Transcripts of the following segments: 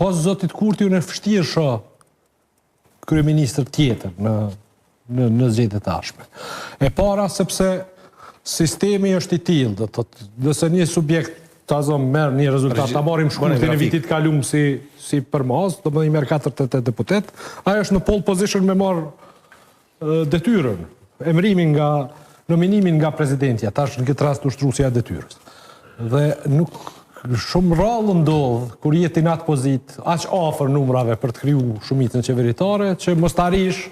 pas zotit Kurti unë e fështirë shë kryeministër tjetër në zgjedhjet e tashme. E para sepse sistemi është i tillë, do thotë, nëse një subjekt merr një rezultat, ta marrim shkurtin e vitit kaluar si përmas, do më merr 48 deputet, ajo është në pole position me marr detyrën, emërimin nominimin nga presidentja, tash në këtë rast ushtruesja e detyrës. Dhe nuk shumë rrallë ndodh kur jeti në atë pozit, aq afër numrave për të kriju shumicën qeveritare, që mos të arish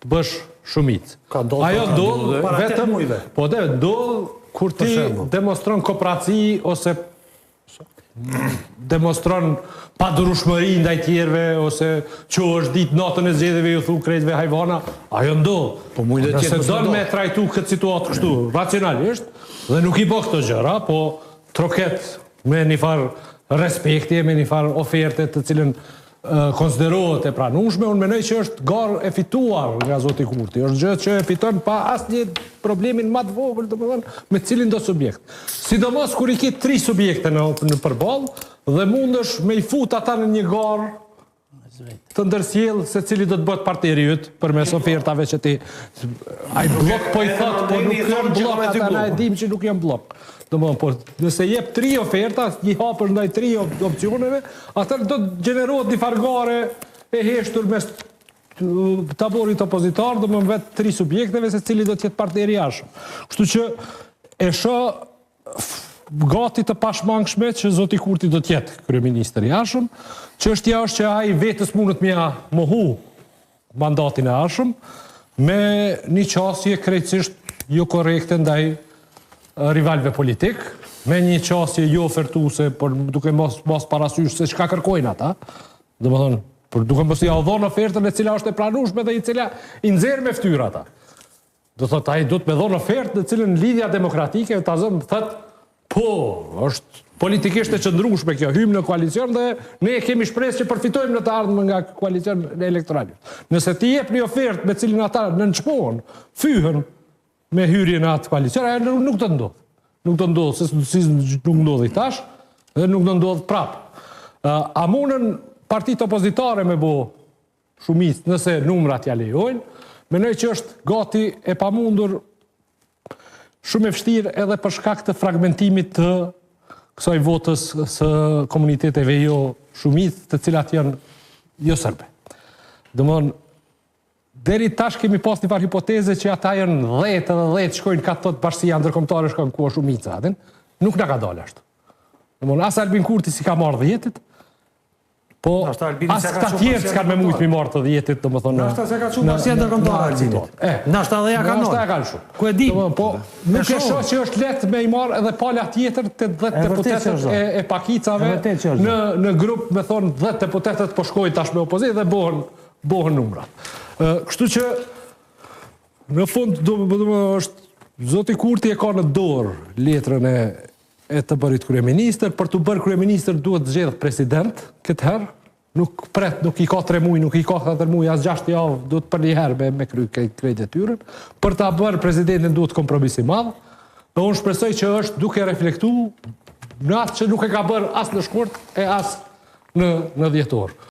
të bësh shumicë. Ajo ndodh vetëm, po ndodh kur ti demonstron kooperaci ose demonstron padurueshmëri ndaj tjerëve ose që është ditë natën e zgjedhjeve ju thu krejtëve hajvana, ajo ndodh. Po mund të nëse don me trajtu këtë situatë kështu racionalisht dhe nuk i bë këto gjëra, po troket me një farë respekti, me një farë oferte të cilën konsiderohet e pranueshme, unë mendoj që është garë e fituar nga zoti Kurti. Është gjë që e fiton pa asnjë problemin më të vogël, domethënë, me cilin do subjekt. Sidomos kur i ke 3 subjekte në përballë dhe mundesh me i fut ata në një garë të ndërsjell se cili do të bëhet partneri yt përmes ofertave që ti ai blok po i thot, po nuk janë blok, ata na e dim që nuk janë blok. Domethënë, po nëse jep 3 oferta, një hapësh ndaj 3 opsioneve, atëherë do të gjenerohet një fargare e heshtur mes taborit opozitar, domethënë vetë 3 subjekteve se cili do të jetë partneri i jashtëm. Kështu që e shoh gati të pashmangshme që zoti Kurti do të jetë kryeministër i jashtëm. Çështja është që ai vetes mundet me mohu mandatin e jashtëm me një qasje krejtësisht jo korrekte ndaj rivalve politik, me një qasje jo ofertuese, por duke mos parasysh se çka kërkojnë ata. Domethënë, por duke mos ia dhënë ofertën e cila është e pranueshme dhe i cila i nxjerr me fytyrë ata. Do thotë ai duhet me dhënë ofertë në cilën lidhja demokratike ta zëm thotë po, është politikisht e qëndrueshme kjo, hym në koalicion dhe ne kemi shpresë që përfitojmë në të ardhmen nga koalicion elektoral. Nëse ti jep një ofertë me cilin ata nënçmohen, fyhen me hyrje në atë koalicion, ajo nuk do të ndodh. Nuk do të ndodh, si nuk ndodhi tash, dhe nuk do ndodh prapë. A mundën partitë opozitare me bo shumicë nëse numrat ja lejojnë, mendoj që është gati e pamundur, shumë e vështirë edhe për shkak të fragmentimit të kësaj votës së komuniteteve jo shumicë, të cilat janë jo serbe. Domthonë, deri tash kemi pas një farë hipoteze që ata janë 10 edhe 10 shkojnë ka thot bashkësia ndërkombëtare shkon ku shumica, nuk na ka dalë ashtu. Domthonë as Albin Kurti si ka marrë 10-it, po as këta tjerë s'kan me mujt mi marrë të 10-it, domethënë. Nashta se ka çuar bashkësia ndërkombëtare Albinit. Nashta edhe ja kanë. Nashta ja kanë shumë. Ku e di? Po nuk e shoh që është lehtë me i marrë edhe pala tjetër të 10 deputetët e pakicave në grup, me thonë 10 deputetët po shkojnë tash me opozitë dhe bëhen numrat. Kështu që në fund është zoti Kurti e ka në dorë letrën e të bërit kryeministër. Për të bërë kryeministër duhet të zgjedh president këtë herë. Nuk i ka 3 muaj, nuk i ka 4 muaj, as 6 javë, duhet për një herë me kry krejt detyrën. Për ta bërë presidentin duhet kompromis i madh. Dhe unë shpresoj që është duke reflektuar në atë që nuk e ka bërë as në shkurt e as në dhjetor.